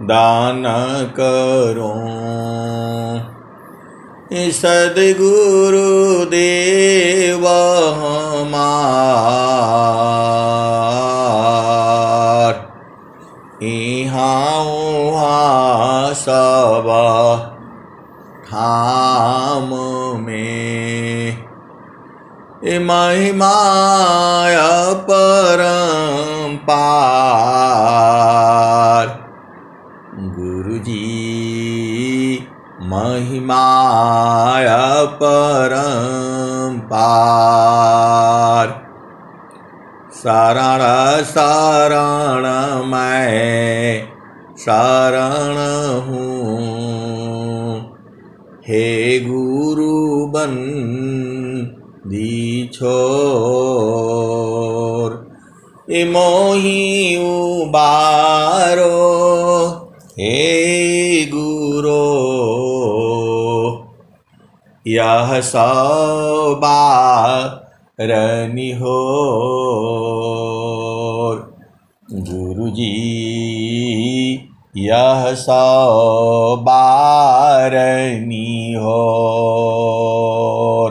दान करूं। सद्गुरु देव हमार, इहाँ उहाँ सब ठाम में। महिमा अपरंपार, गुरुजी महिमा अपरंपार। शरण शरण मैं शरण हूँ, हे गुरु बंदी छोर। मोहि उबारो हे गुरो, यह सवारनि होर। गुरुजी यह सवारनि होर।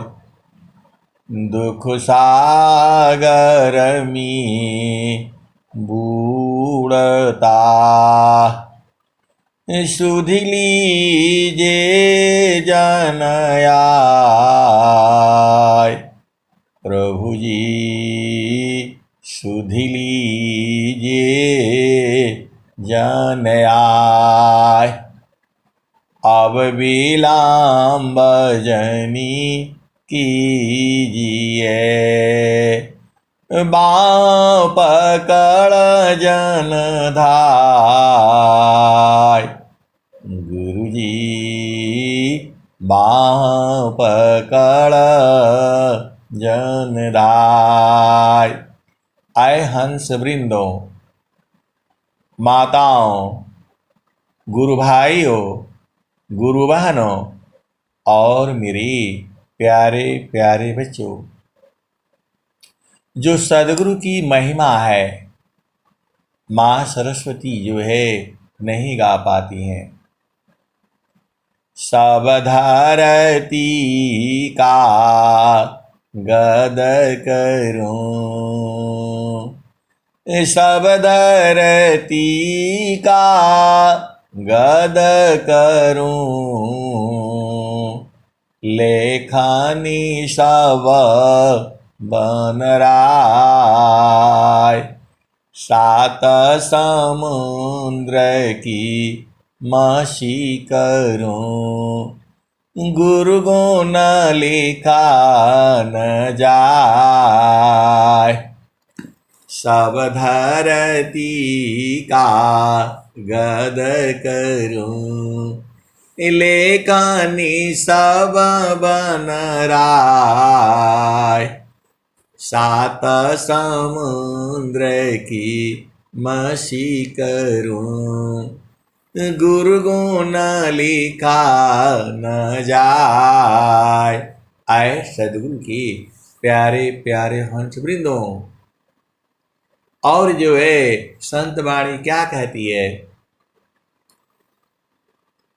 दुख सागर में बूढ़ता, सुध लीजे जन आय। प्रभु जी सुध लीजे जन आय। अब विलंब जनी कीजिए, बाँह पकड़ जन धाय। गुरुजी बाँह पकड़ जन धाय। आए हंस वृंदों, माताओं, गुरु भाइयों, गुरु बहनों और मेरे प्यारे प्यारे बच्चों, जो सदगुरु की महिमा है माँ सरस्वती जो है नहीं गा पाती हैं। सब धरती का गद करूं, सब धरती का गद करूं। लेखनी सब बनराय, सात समुद्र की मसी करूं। गुरु गुण लिखा न जाय, सब धरती का गद करूं। लेखनी सब बनराय, सात समुद्र की मसी करूं। गुरु गुण लिखा न जाय। आए सदगुरु की प्यारे प्यारे हंस वृंदों, और जो है संत वाणी क्या कहती है?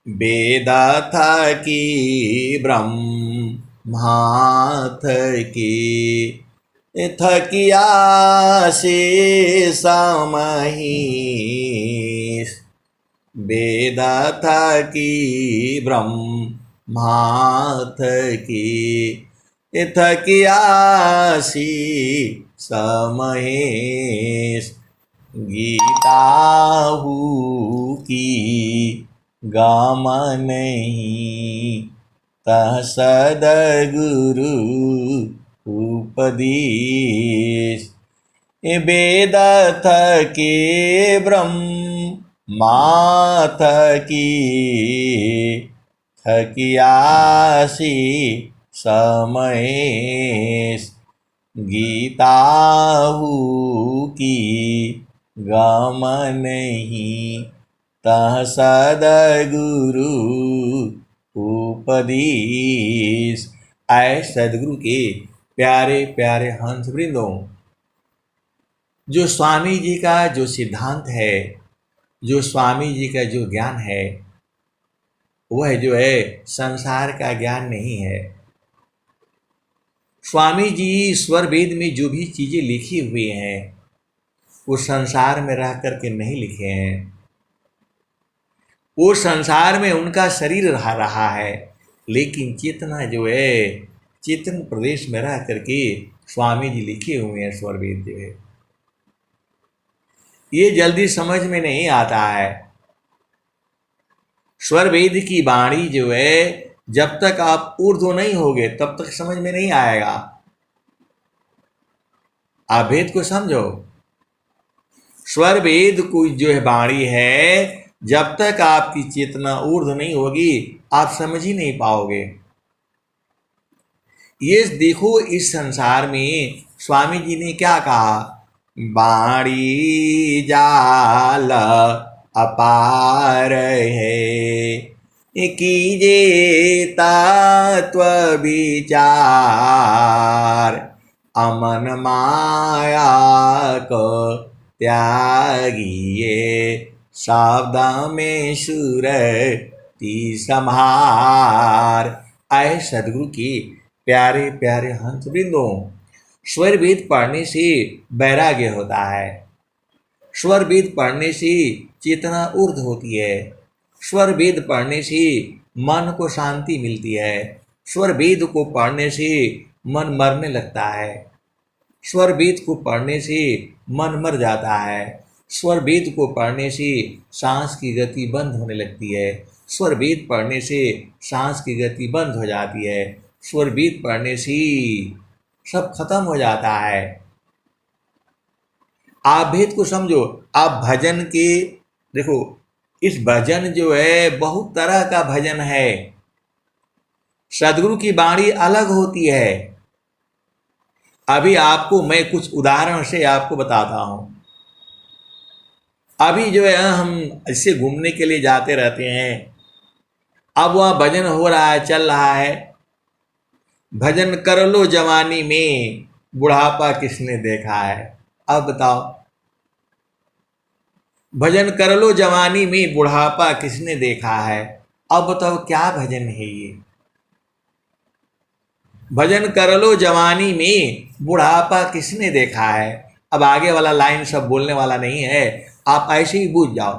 वेद थकी ब्रह्माथ की, थकिया से समहीस। वेद थकी ब्रह्माथ की, थकिया सी समहेश। गीता हूँ की गाम नहीं, तह सद्गुरु उपदेश। वेद थके ब्रह्माथ की, थकियासी समहेश। गीता हूँ की गम नहीं, तह सद्गुरु उपदेश। आए सद्गुरु के प्यारे प्यारे हंस वृंदों, जो स्वामी जी का जो सिद्धांत है जो स्वामी जी का जो ज्ञान है वह जो है संसार का ज्ञान नहीं है। स्वामी जी ईश्वर वेद में जो भी चीज़ें लिखी हुई हैं वो संसार में रह करके नहीं लिखे हैं। वो संसार में उनका शरीर रहा है, लेकिन चेतना जो है चेतन प्रदेश में रह करके स्वामी जी लिखे हुए हैं ईश्वर वेद जो है। ये जल्दी समझ में नहीं आता है। स्वर वेद की वाणी जो है जब तक आप ऊर्ध्व नहीं होगे तब तक समझ में नहीं आएगा। आप वेद को समझो। स्वर वेद को जो है वाणी है, जब तक आपकी चेतना ऊर्ध्व नहीं होगी आप समझ ही नहीं पाओगे। ये देखो इस संसार में स्वामी जी ने क्या कहा, वाणी जाल अपार है, कीजे तत्व विचार, अमन माया को त्यागिए, सावधान में सुरति संहार। आए सदगुरु की प्यारे प्यारे हंस बिंदु, स्वर वेद पढ़ने से वैराग्य होता है। स्वर वेद पढ़ने से चेतना ऊर्ध्व होती है। स्वर वेद पढ़ने से मन को शांति मिलती है। स्वर वेद को पढ़ने से मन मरने लगता है। स्वर वेद को पढ़ने से मन मर जाता है। स्वर वेद को पढ़ने से सांस की गति बंद होने लगती है। स्वर वेद पढ़ने से सांस की गति बंद हो जाती है। स्वर वेद पढ़ने से सब खत्म हो जाता है। आप वेद को समझो। आप भजन के देखो, इस भजन जो है बहुत तरह का भजन है। सदगुरु की वाणी अलग होती है। अभी आपको मैं कुछ उदाहरण से आपको बताता हूं। अभी जो है हम ऐसे घूमने के लिए जाते रहते हैं। अब वह भजन हो रहा है, चल रहा है, भजन कर लो जवानी में, बुढ़ापा किसने देखा है। अब बताओ, भजन कर लो जवानी में, बुढ़ापा किसने देखा है। अब बताओ क्या भजन है ये। भजन कर लो जवानी में, बुढ़ापा किसने देखा है। अब आगे वाला लाइन सब बोलने वाला नहीं है, आप ऐसे ही बूझ जाओ।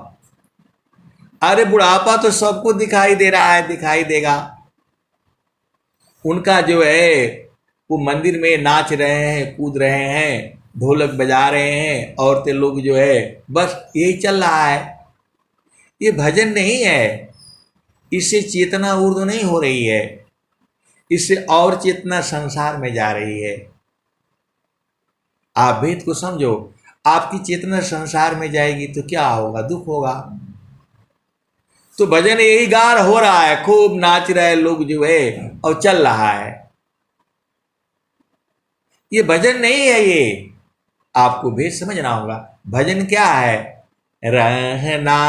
अरे बुढ़ापा तो सबको दिखाई दे रहा है, दिखाई देगा। उनका जो है वो मंदिर में नाच रहे हैं, कूद रहे हैं, ढोलक बजा रहे हैं, औरतें लोग जो है बस यही चल रहा है। ये भजन नहीं है। इससे चेतना ऊर्ध्व नहीं हो रही है। इससे और चेतना संसार में जा रही है। आप वेद को समझो। आपकी चेतना संसार में जाएगी तो क्या होगा, दुख होगा। तो भजन यही गार हो रहा है, खूब नाच रहे लोग जो है और चल रहा है। ये भजन नहीं है। ये आपको भेद समझना होगा। भजन क्या है, रहना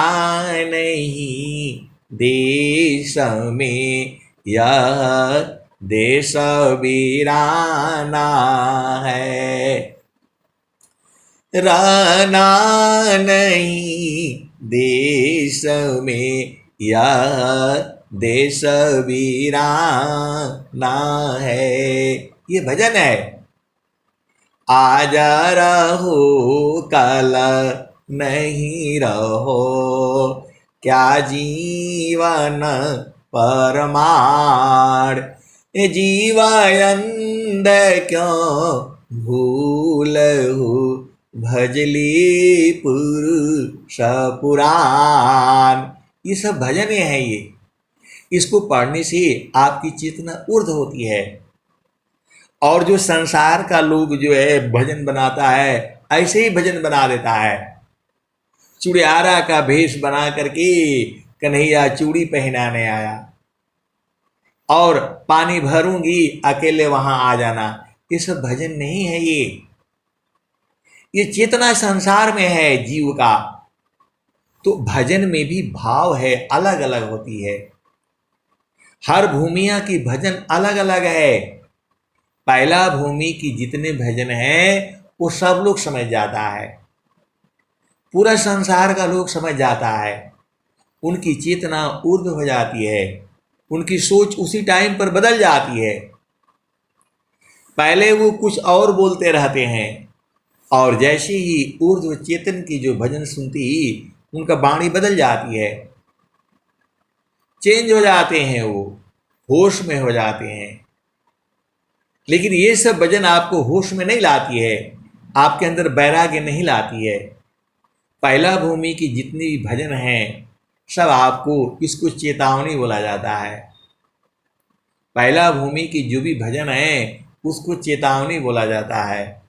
नहीं देश में, यह देश वीराना है। रहना नहीं देश में, यह देश वीराना है। ये भजन है। आज रहो कल नहीं रहो, क्या जीवन परमार, जीवायंद क्यों भूलहु, भजली पुरुष पुराण। ये सब भजन है। ये इसको पढ़ने से आपकी चेतना ऊर्ध्व होती है। और जो संसार का लोग जो है भजन बनाता है, ऐसे ही भजन बना देता है। चुड़ियारा का भेष बना करके कन्हैया चूड़ी पहनाने आया और पानी भरूंगी अकेले वहां आ जाना। ये सब भजन नहीं है। ये चेतना संसार में है जीव का। तो भजन में भी भाव है, अलग अलग होती है। हर भूमिया की भजन अलग अलग है। पहला भूमि की जितने भजन हैं वो सब लोग समझ जाता है। पूरा संसार का लोग समझ जाता है, उनकी चेतना ऊर्ध्व हो जाती है, उनकी सोच उसी टाइम पर बदल जाती है। पहले वो कुछ और बोलते रहते हैं और जैसे ही ऊर्ध्व चेतन की जो भजन सुनती ही उनका वाणी बदल जाती है, चेंज हो जाते हैं, वो होश में हो जाते हैं। लेकिन ये सब भजन आपको होश में नहीं लाती है, आपके अंदर वैराग्य नहीं लाती है। पहला भूमि की जितनी भी भजन हैं सब आपको इसको चेतावनी बोला जाता है। पहला भूमि की जो भी भजन है उसको चेतावनी बोला जाता है।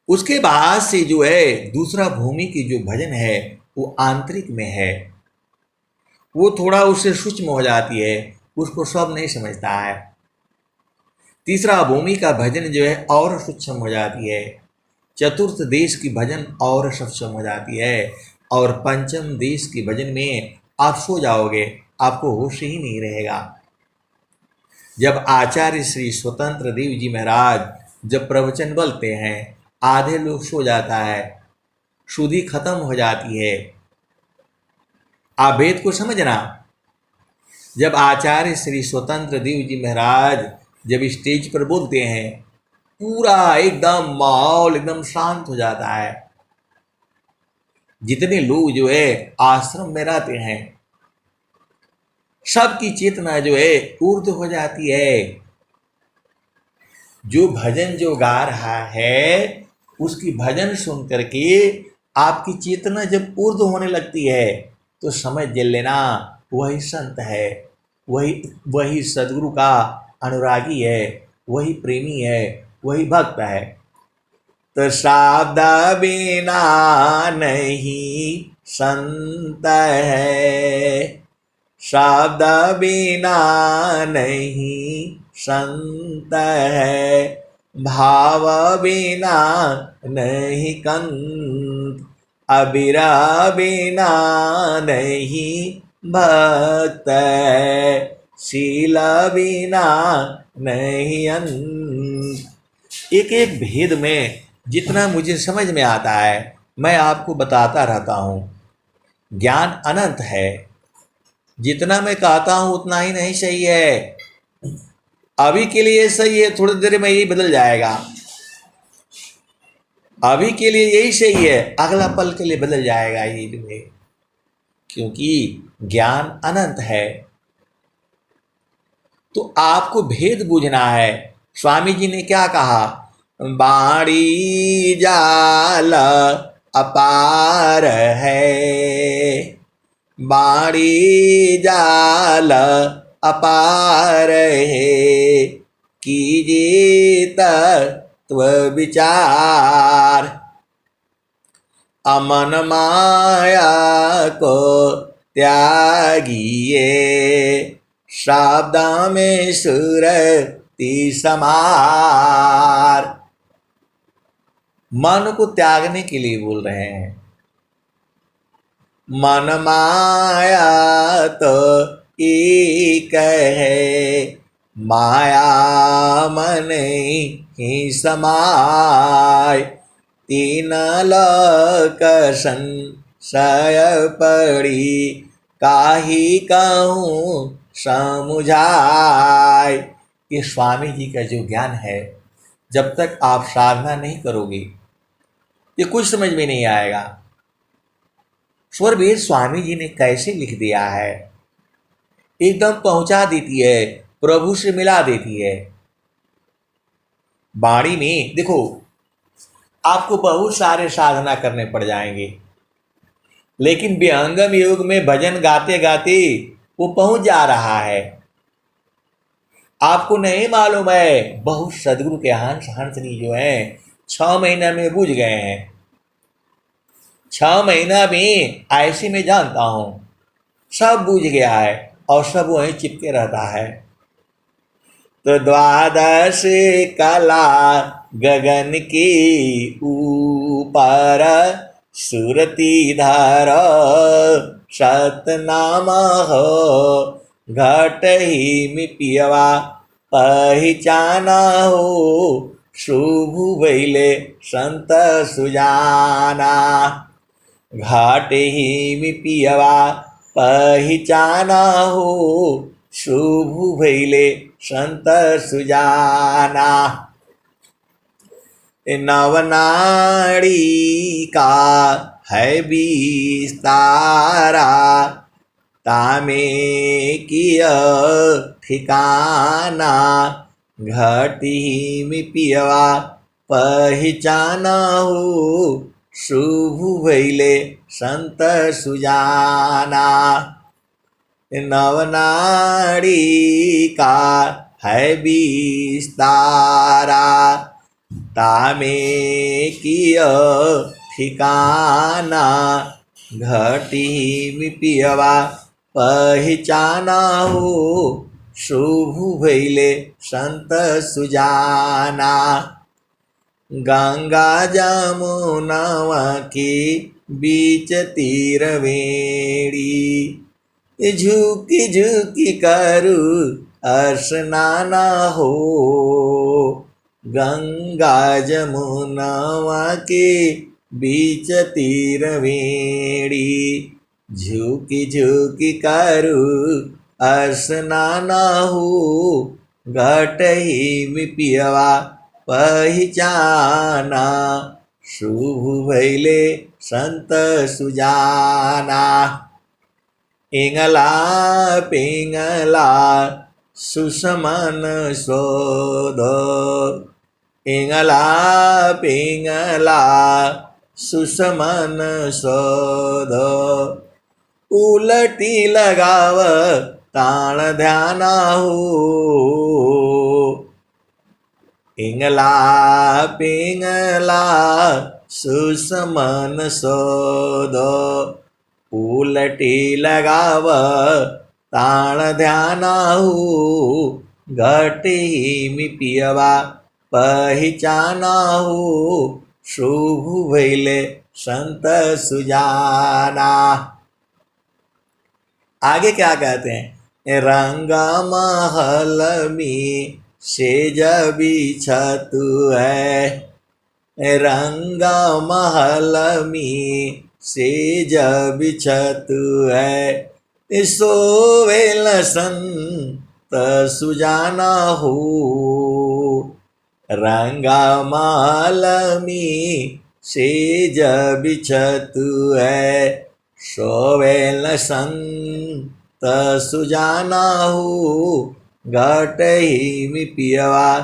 उसके बाद से जो है दूसरा भूमि की जो भजन है वो आंतरिक में है, वो थोड़ा उससे सूक्ष्म हो जाती है, उसको सब नहीं समझता है। तीसरा भूमि का भजन जो है और सूक्ष्म हो जाती है। चतुर्थ देश की भजन और सूक्ष्म हो जाती है और पंचम देश की भजन में आप सो जाओगे, आपको होश ही नहीं रहेगा। जब आचार्य श्री स्वतंत्र देव जी महाराज जब प्रवचन बोलते हैं, आधे लोग सो जाता है, शुद्धि खत्म हो जाती है। आप वेद को समझना, जब आचार्य श्री स्वतंत्र देव जी महाराज जब स्टेज पर बोलते हैं, पूरा एकदम माहौल एकदम शांत हो जाता है। जितने लोग जो है आश्रम में रहते हैं सबकी चेतना जो है ऊर्ध्व हो जाती है। जो भजन जो गा रहा है उसकी भजन सुन करके आपकी चेतना जब ऊर्ध्व होने लगती है तो समझ लेना वही संत है, वही सदगुरु का अनुरागी है, वही प्रेमी है, वही भक्त है। तो शब्द बिना नहीं संत है, शब्द बिना नहीं संत है, भाव बिना नहीं कंत, अबीरा बिना नहीं भक्त है, शील बिना नहीं अंत। एक एक भेद में जितना मुझे समझ में आता है मैं आपको बताता रहता हूँ। ज्ञान अनंत है, जितना मैं कहता हूँ उतना ही नहीं सही है। अभी के लिए सही है, थोड़ी देर में यही बदल जाएगा। अभी के लिए यही सही है, अगला पल के लिए बदल जाएगा ये जो है, क्योंकि ज्ञान अनंत है। तो आपको भेद बूझना है। स्वामी जी ने क्या कहा, बाड़ी जाल अपार है, बाड़ी जाल अपार है, कीजिए तत्व विचार, अमन माया को त्यागिए, शब्द में सुरति समार। मन को त्यागने के लिए बोल रहे हैं। मन माया तो एक है, माया मन ही समाय, तीन लोक संशय पड़ी, काहि कहूँ समुझाय। ये स्वामी जी का जो ज्ञान है, जब तक आप साधना नहीं करोगे ये कुछ समझ में नहीं आएगा। स्वर वेद स्वामी जी ने कैसे लिख दिया है, एकदम पहुंचा देती है, प्रभु से मिला देती है। वाणी में देखो आपको बहुत सारे साधना करने पड़ जाएंगे, लेकिन विहंगम योग में भजन गाते गाते वो पहुंच जा रहा है। आपको नहीं मालूम है, बहुत सदगुरु के हंसनी जो है 6 महीना में बुझ गए हैं। 6 महीना में ऐसे में जानता हूं सब बुझ गया है और सब वहीं चिपके रहता है। तो द्वादश कला गगन के ऊपर, सुरति धर सतनाम हो, घट ही में पियवा पहचाना हो, शुभ भैले संत सुजाना। घाट ही में पियवा पहचाना हो, शुभ भैले संत सुजाना। नवनाड़ी का है विस्तारा, तामे किया ठिकाना। घाटी में पियवा पहचाना हो, शुभ भैले संत सुजाना। नवनाड़ी का है विस्तारा, तामे किया ठिकाना। घटी में पियवा पहचाना हो, शुभ भैले संत सुजाना। गंगा जमुनवा के बीच तीरवेणी, झुकी झुकी करू स्नाना हो। गंगा जमुनवा के बीच तीरवेणी, झुकी झुकी करू स्नाना हो। घटही में पियवा पहचाना, शुभ भैले संत सुजाना। इंगला पिंगला सुषमन शोध, इंगला पिंगला सुषमन शोध। उलटी लगाव ताण ध्याना हो, इंगला पिंगला सुषमन शोध। उलटी लगाव ताण ध्याना हो, घटी में पियवा पहचाना हो, शुभ भैले संत सुजाना। आगे क्या कहते हैं? रंग महल में सेज बिछतु है, रंग महल में सेज बिछतु है। सोवेल संत सुजाना हो, रंगा महल में सेज बिछतु है। सोवेल संत सुजाना हो, घटही में पियवा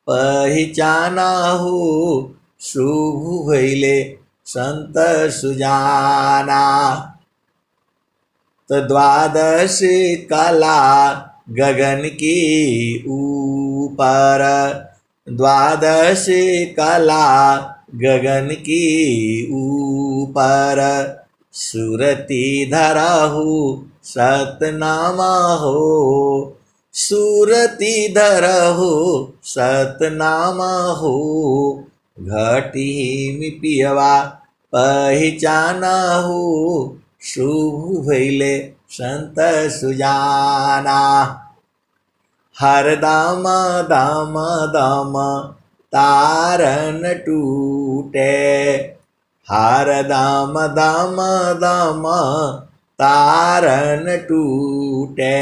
पहचाना हो, शुभ भैले संत सुजाना। तो द्वादश कला गगन के ऊपर, द्वादश कला गगन के ऊपर। सुरती धरा हो सतनामा हो, सुरती धरा हो सतनामा हो। घटी में पियवा पहचाना हो, शुभ भैले संत सुजाना। हर दाम दाम दाम तारन टूटे, हर दाम दाम दाम तारन टूटे।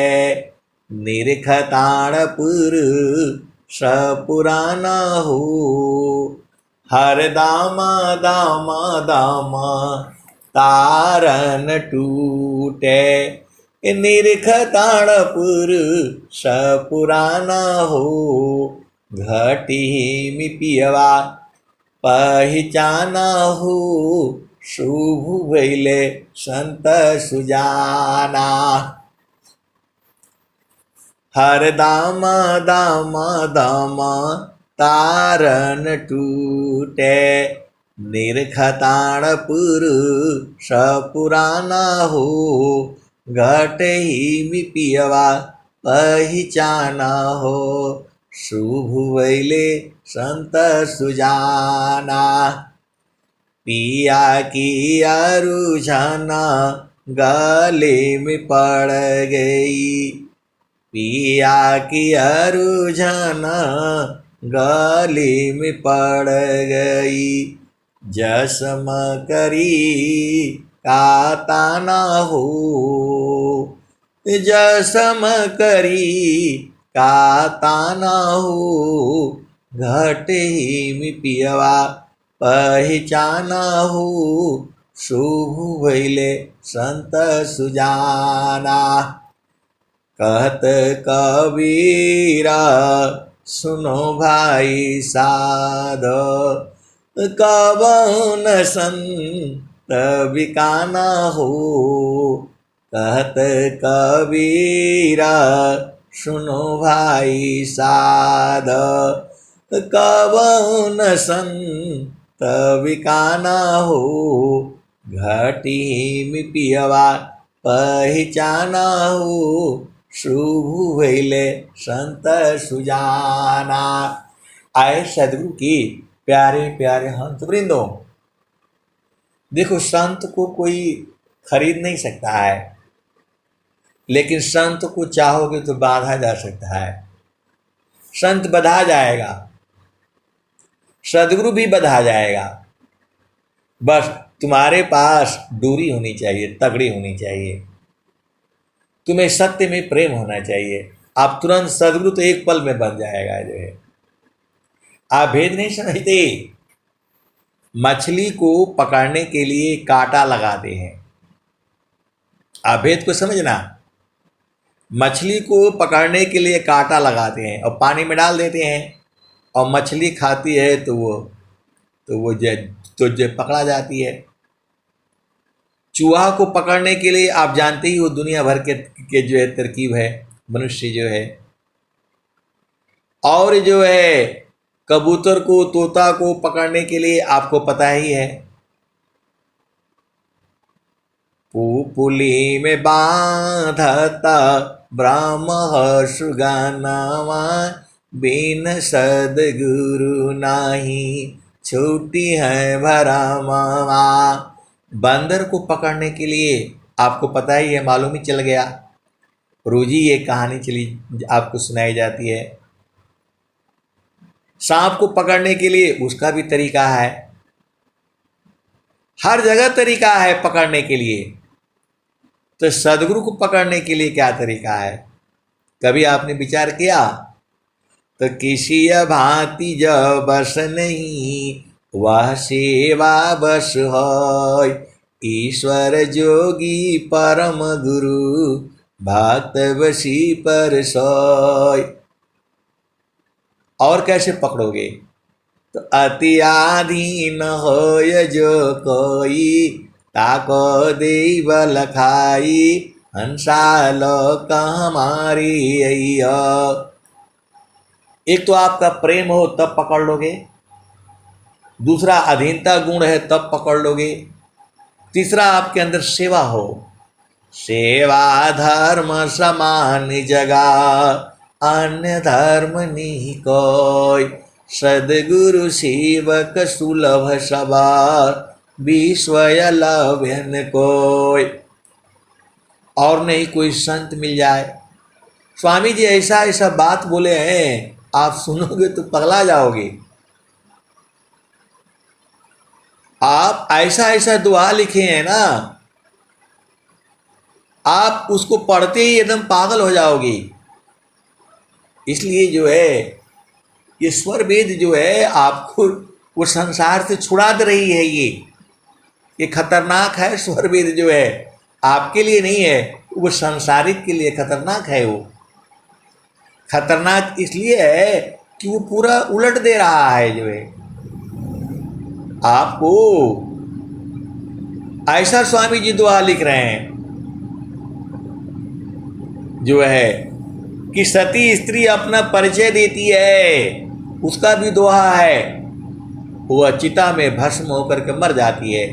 निरखताणपुर सपुराना हो, हर दाम दाम दाम तारन टूटे। निरखताणपुर सपुराना हो, घटी में पियवा पहचाना हो, शुभ भैले संत सुजाना। हर दाम दाम दाम तारन टूटे। निरखताणपुर सपुराना हो, घटही में पियवा पहचाना हो, शुभ भैले संत सुजाना। पिया की अरुझना गले में पड़ गई, पिया की अरुझना गली में पड़ गई, जसम करी काता न हो, जसम करी काता न हो, घट ही में पियवा पहचाना हो, शुभ भइले संत सुजाना। कहत कबीरा सुनो भाई साध, कवन संत बिकाना हो, कहत कबीरा सुनो भाई साध, कवन संत बिकाना हो, घटी में पियवा पहचाना हो, शुभ भइले संत सुजाना। आए सदगुरु की प्यारे प्यारे हंस वृंदो, देखो संत को कोई खरीद नहीं सकता है, लेकिन संत को चाहोगे तो बांधा जा सकता है। संत बधा जाएगा, सदगुरु भी बधा जाएगा, बस तुम्हारे पास डोरी होनी चाहिए, तगड़ी होनी चाहिए, तुम्हें सत्य में प्रेम होना चाहिए। आप तुरंत सदगुरु तो एक पल में बन जाएगा। जो है आप भेद नहीं समझते, मछली को पकड़ने के लिए कांटा लगाते हैं, आप भेद को समझना। मछली को पकड़ने के लिए कांटा लगाते हैं और पानी में डाल देते हैं, और मछली खाती है तो वो पकड़ा जाती है। चूहा को पकड़ने के लिए आप जानते ही हो दुनिया भर के जो है तरकीब है मनुष्य जो है, और जो है कबूतर को, तोता को पकड़ने के लिए आपको पता ही है, पुली में बांधता ब्रह्म सुगानावा, बिन सदगुरु नाही छूटी है भरमावा। बंदर को पकड़ने के लिए आपको पता ही है, मालूम ही चल गया, रोज ही ये कहानी चली आपको सुनाई जाती है। सांप को पकड़ने के लिए उसका भी तरीका है, हर जगह तरीका है पकड़ने के लिए। तो सदगुरु को पकड़ने के लिए क्या तरीका है, कभी आपने विचार किया? तो किसी भांति जब बस नहीं, वह सेवा बस है, ईश्वर जोगी परम गुरु, भक्त बसी पर सोय। और कैसे पकड़ोगे? तो अति आधीन होय जो कोई, ताको देव लखाई, हंसा लोक हमारी अय्या। एक तो आपका प्रेम हो तब पकड़ लोगे, दूसरा अधीनता गुण है तब पकड़ लोगे, तीसरा आपके अंदर सेवा हो। सेवा धर्म समान जगा, अन्य धर्म नहीं कोई, सदगुरु सेवक सुलभ सवार, विश्वय लभ्यन कोई। और नहीं कोई संत मिल जाए। स्वामी जी ऐसा ऐसा बात बोले हैं, आप सुनोगे तो पगला जाओगे। आप ऐसा ऐसा दुआ लिखे हैं ना, आप उसको पढ़ते ही एकदम पागल हो जाओगे। इसलिए जो है ये स्वर वेद जो है आपको वो संसार से छुड़ा दे रही है। ये खतरनाक है। स्वर वेद जो है आपके लिए नहीं है, वो संसारिक के लिए खतरनाक है। वो खतरनाक इसलिए है कि वो पूरा उलट दे रहा है। जो है आपको ऐसा स्वामी जी दुआ लिख रहे हैं जो है कि सती स्त्री अपना परिचय देती है, उसका भी दोहा है, वह चिता में भस्म होकर के मर जाती है।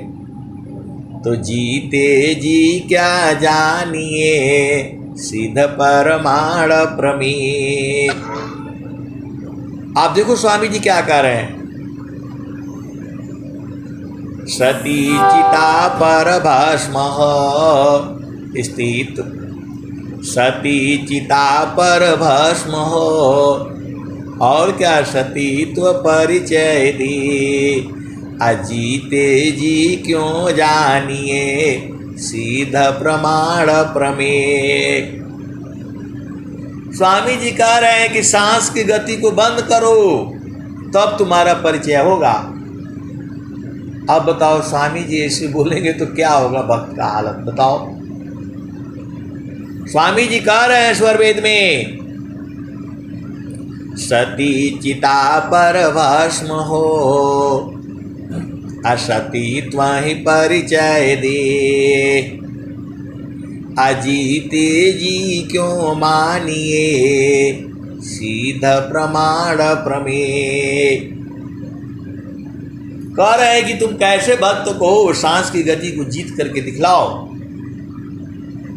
तो जीते जी क्या जानिए, सिद्ध परमाण प्रमेय। आप देखो स्वामी जी क्या कह रहे हैं, सती चिता पर भस्म स्थित, सती चिता पर भस्म हो, और क्या सतीत्व परिचय दे, अजीते जी क्यों जानिए, सीधा प्रमाण प्रमेय। स्वामी जी कह रहे हैं कि सांस की गति को बंद करो, तब तुम्हारा परिचय होगा। अब बताओ स्वामी जी ऐसे बोलेंगे तो क्या होगा भक्त का हालत, बताओ। स्वामी जी कह रहे हैं स्वर वेद में, सती चिता पर भस्म हो, असती त्वहि परिचय दे, अजीते जी क्यों मानिए, सीधा प्रमाण प्रमेय। कह रहे हैं कि तुम कैसे भक्त को सांस की गति को जीत करके दिखलाओ।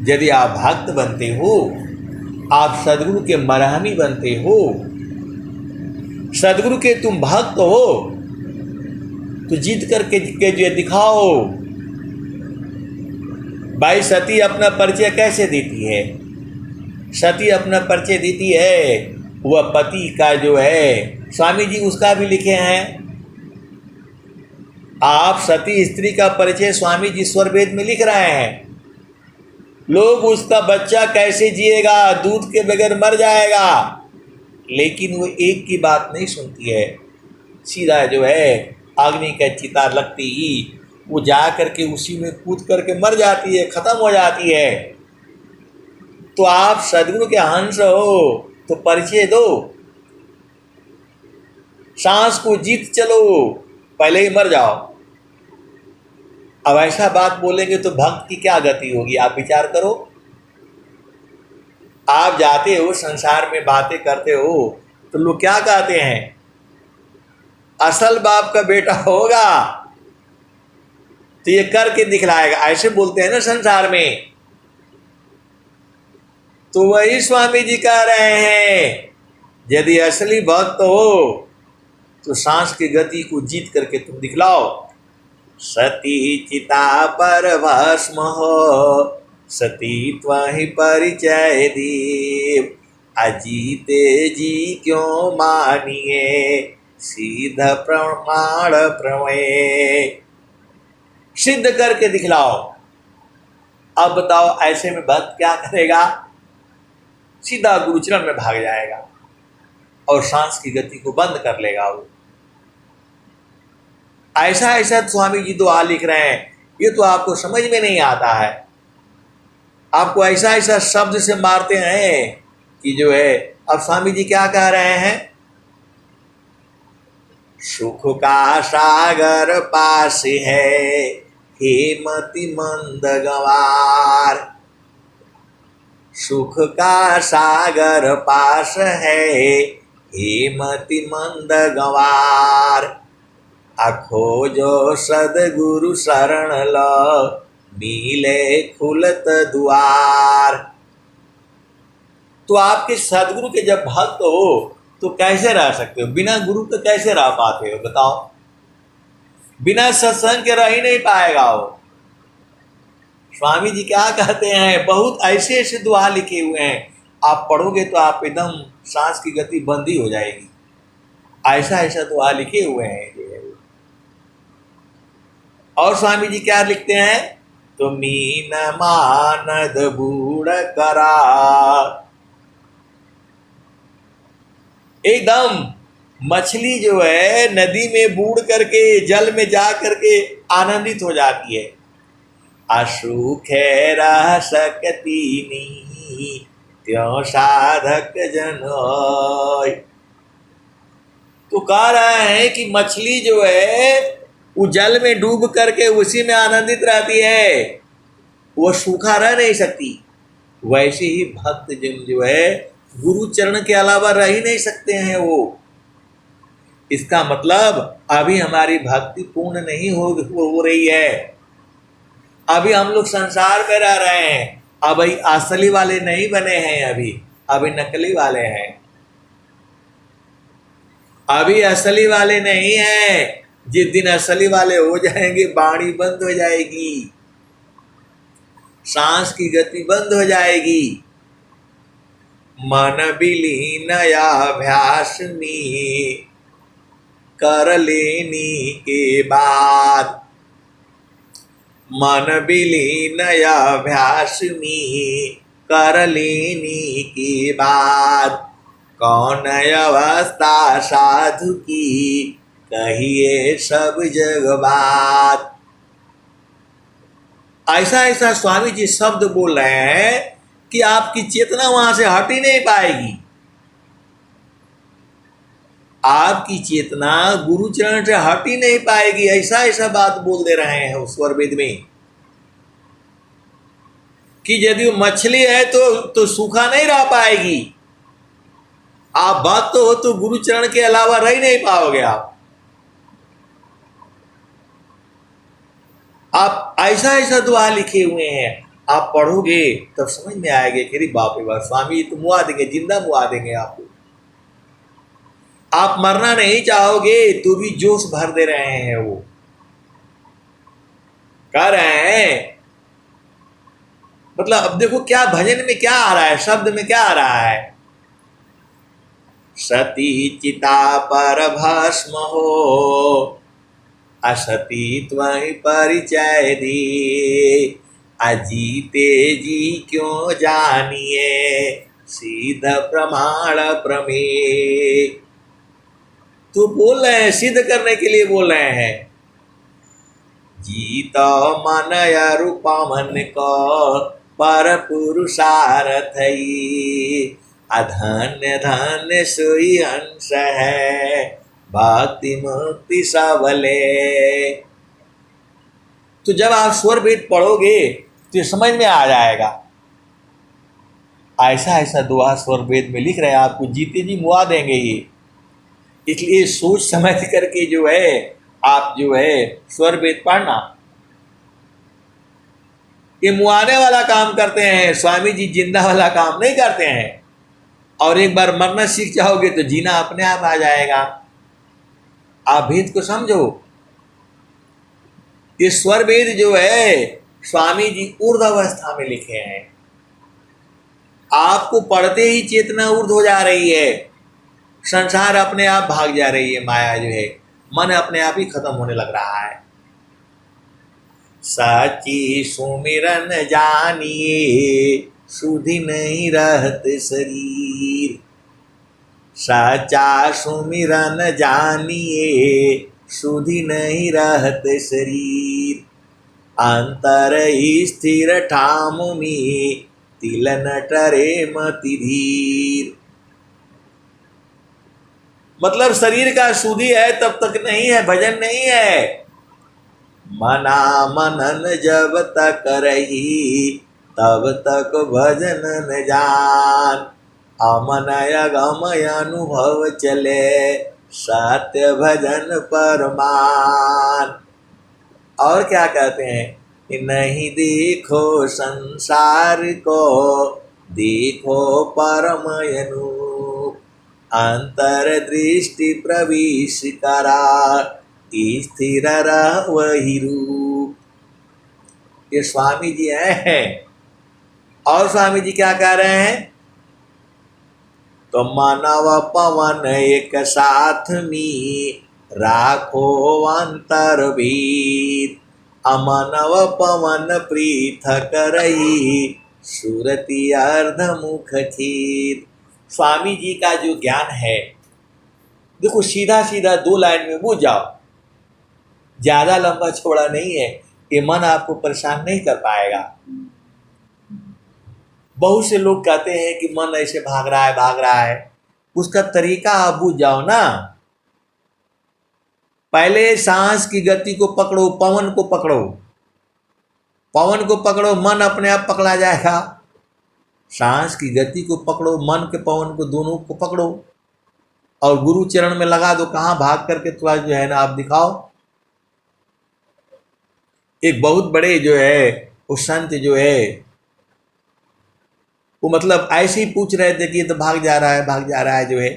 यदि आप भक्त बनते हो, आप सदगुरु के मरहमी बनते हो, सदगुरु के तुम भक्त हो, तो जीत करके जो दिखाओ। भाई सती अपना परिचय कैसे देती है? सती अपना परिचय देती है, वह पति का जो है, स्वामी जी उसका भी लिखे हैं। आप सती स्त्री का परिचय स्वामी जी स्वर वेद में लिख रहे हैं। लोग उसका बच्चा कैसे जिएगा, दूध के बगैर मर जाएगा, लेकिन वो एक की बात नहीं सुनती है। सीधा जो है अग्नि का चिता लगती ही वो जा करके उसी में कूद करके मर जाती है, खत्म हो जाती है। तो आप सदगुरु के हंस हो तो परिचय दो, सांस को जीत चलो, पहले ही मर जाओ। अब ऐसा बात बोलेंगे तो भक्त की क्या गति होगी, आप विचार करो। आप जाते हो संसार में बातें करते हो तो लोग क्या कहते हैं, असल बाप का बेटा होगा तो ये करके दिखलाएगा, ऐसे बोलते हैं ना संसार में। तो वही स्वामी जी कह रहे हैं, यदि असली भक्त हो तो सांस की गति को जीत करके तुम दिखलाओ। सती चिता पर भस्म हो, सती त्वहि परिचय दीव, अजीते जी क्यों मानिए, सीधा प्रमाण प्रमेय। सिद्ध करके दिखलाओ। अब बताओ ऐसे में भक्त क्या करेगा? सीधा गुरुचरण में भाग जाएगा और सांस की गति को बंद कर लेगा। वो ऐसा ऐसा स्वामी जी दुआ लिख रहे हैं, ये तो आपको समझ में नहीं आता है। आपको ऐसा ऐसा शब्द से मारते हैं कि जो है, अब स्वामी जी क्या कह रहे हैं, सुख का सागर पास है, हेमति मंद गवार। सुख का सागर पास है, हेमति मंद गवार। अखो जो सदगुरु शरण लो, मिले खुलत द्वार। तो आपके सदगुरु के जब भक्त हो तो कैसे रह सकते हो? बिना गुरु के कैसे रह पाते हो बताओ? बिना सत्संग के रह ही नहीं पाएगा वो। स्वामी जी क्या कहते हैं, बहुत ऐसे ऐसे दुआ लिखे हुए हैं, आप पढ़ोगे तो आप एकदम सांस की गति बंद ही हो जाएगी। ऐसा ऐसा दुआ लिखे हुए हैं। और स्वामी जी क्या लिखते हैं, तो मीन मानद बूढ़ करा। एकदम मछली जो है नदी में बूढ़ करके जल में जा करके आनंदित हो जाती है। असूख रह सकती नी, त्यों साधक जन। तो कह रहे हैं कि मछली जो है वो जल में डूब करके उसी में आनंदित रहती है, वो सूखा रह नहीं सकती। वैसे ही भक्त जन जो है गुरु चरण के अलावा रह ही नहीं सकते हैं वो। इसका मतलब अभी हमारी भक्ति पूर्ण नहीं हो रही है। अभी हम लोग संसार में रह रहे हैं, अभी असली वाले नहीं बने हैं, अभी नकली वाले हैं। अभी असली वाले नहीं हैं। जिस दिन असली वाले हो जाएंगे वाणी बंद हो जाएगी, सांस की गति बंद हो जाएगी। मन विलीन अभ्यास में कर लेने के बाद, मन विलीन अभ्यास में कर लेने के बाद, कौन अवस्था साधु की कहिए सब जग बात। ऐसा ऐसा स्वामी जी शब्द बोल रहे हैं कि आपकी चेतना वहां से हट ही नहीं पाएगी। आपकी चेतना गुरु चरण से हट ही नहीं पाएगी। ऐसा ऐसा बात बोल दे रहे हैं उस स्वर वेद में कि यदि वो मछली है तो सूखा नहीं रह पाएगी। आप भक्त हो तो गुरु चरण के अलावा रह नहीं पाओगे। आप ऐसा ऐसा दुआ लिखे हुए हैं, आप पढ़ोगे तब समझ में आएगा कि अरे बाप रे बाप, स्वामी तो मुआ देंगे, जिंदा मुआ देंगे आपको। आप मरना नहीं चाहोगे तो भी जोश भर दे रहे हैं। वो कह रहे हैं मतलब अब देखो क्या भजन में क्या आ रहा है, शब्द में क्या आ रहा है। सती चिता पर भस्म हो, असती त्वं परिचय दी, अजीते जी क्यों जानिए, सिद्ध प्रमाण प्रमेय। तो बोल रहे हैं, सिद्ध करने के लिए बोल रहे हैं। जीत मन रूपा मन को पर पुरुषार्थ, अधन्य धन्य सोई हंस है, भक्ति मुक्ति सबले। तो जब आप स्वर वेद पढ़ोगे तो ये समझ में आ जाएगा। ऐसा ऐसा दुआ स्वर वेद में लिख रहे हैं, आपको जीते जी मुआ देंगे ये। इसलिए सोच समझ करके जो है आप जो है स्वर वेद पढ़ना। ये मुआने वाला काम करते हैं, स्वामी जी जिंदा वाला काम नहीं करते हैं। और एक बार मरना सीख जाओगे तो जीना अपने आप आ जाएगा। आप भेद को समझो। ये स्वर वेद जो है स्वामी जी ऊर्ध्व अवस्था में लिखे हैं। आपको पढ़ते ही चेतना ऊर्ध्व हो जा रही है, संसार अपने आप भाग जा रही है, माया जो है मन अपने आप ही खत्म होने लग रहा है। साची सुमिरन जानिए, सुधि नहीं रहत शरीर, साचा सुमिरन जानिए, सुधि नहीं रहत शरीर, अंतर स्थिर ठाम में, तिल न टरे मति धीर। मतलब शरीर का शुद्धि है तब तक नहीं है, भजन नहीं है। मना मनन जब तक रही, तब तक भजन न जान, अमनय गमय अनुभव चले, सत्य भजन परमान। और क्या कहते हैं कि नहीं देखो संसार को, देखो परमयनु, अंतर दृष्टि प्रवेश करा, स्थिर रह वही रूप। ये स्वामी जी हैं। और स्वामी जी क्या कह रहे हैं, तो मानव पवन एक साथ में, राखो अंतर भेद, अमानव पवन पृथक रही, सुरति अर्ध मुख खेद। स्वामी जी का जो ज्ञान है देखो सीधा सीधा 2 लाइन में बुझ जाओ, ज्यादा लंबा चौड़ा नहीं है। ये मन आपको परेशान नहीं कर पाएगा। बहुत से लोग कहते हैं कि मन ऐसे भाग रहा है, उसका तरीका आप बुझ जाओ ना। पहले सांस की गति को पकड़ो, पवन को पकड़ो, पवन को पकड़ो, मन अपने आप पकड़ा जाएगा। सांस की गति को पकड़ो, मन के पवन को, दोनों को पकड़ो और गुरु चरण में लगा दो। कहाँ भाग करके थोड़ा जो है ना आप दिखाओ। एक बहुत बड़े जो है वो संत जो है वो मतलब ऐसे ही पूछ रहे थे कि ये तो भाग जा रहा है जो है।